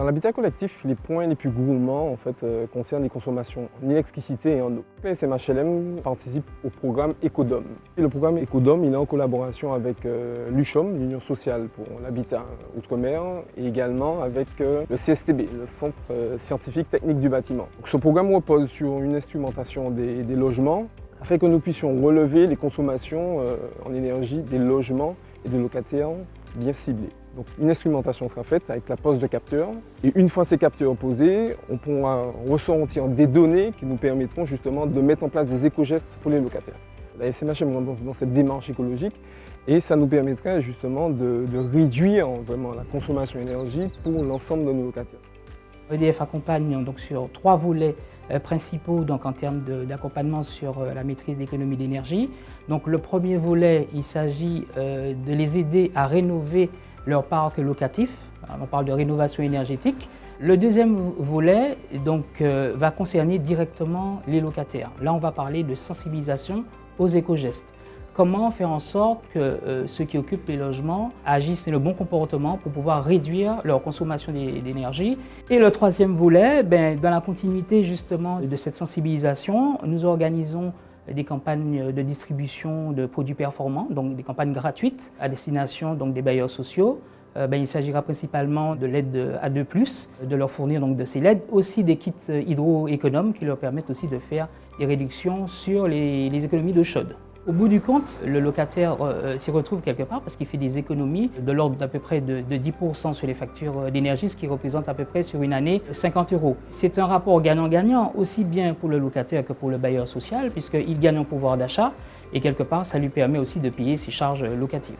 Dans l'habitat collectif, les points les plus gourmands concernent les consommations en électricité et en eau. La SMHLM participe au programme Ecodom. Et le programme Ecodom il est en collaboration avec l'UCHOM, l'Union sociale pour l'habitat outre-mer, et également avec le CSTB, le Centre scientifique technique du bâtiment. Donc, ce programme repose sur une instrumentation des logements afin que nous puissions relever les consommations en énergie des logements et des locataires bien ciblés. Donc, une instrumentation sera faite avec la pose de capteurs et une fois ces capteurs posés, on pourra ressortir des données qui nous permettront justement de mettre en place des éco-gestes pour les locataires. La SMHLM est dans cette démarche écologique et ça nous permettrait justement de réduire vraiment la consommation d'énergie pour l'ensemble de nos locataires. EDF accompagne donc sur 3 volets principaux donc en termes d'accompagnement sur la maîtrise de l'économie d'énergie. Donc le premier volet, il s'agit de les aider à rénover leur parc locatif. On parle de rénovation énergétique. Le deuxième volet donc, va concerner directement les locataires. Là, on va parler de sensibilisation aux éco-gestes. Comment faire en sorte que ceux qui occupent les logements agissent le bon comportement pour pouvoir réduire leur consommation d'énergie. Et le troisième volet, dans la continuité justement de cette sensibilisation, nous organisons des campagnes de distribution de produits performants, donc des campagnes gratuites à destination donc, des bailleurs sociaux. Il s'agira principalement de l'aide A2+, de leur fournir donc, de ces LED, aussi des kits hydroéconomes qui leur permettent aussi de faire des réductions sur les économies d'eau chaude. Au bout du compte, le locataire s'y retrouve quelque part parce qu'il fait des économies de l'ordre d'à peu près de 10% sur les factures d'énergie, ce qui représente à peu près sur une année 50 €. C'est un rapport gagnant-gagnant, aussi bien pour le locataire que pour le bailleur social, puisqu'il gagne en pouvoir d'achat et quelque part, ça lui permet aussi de payer ses charges locatives.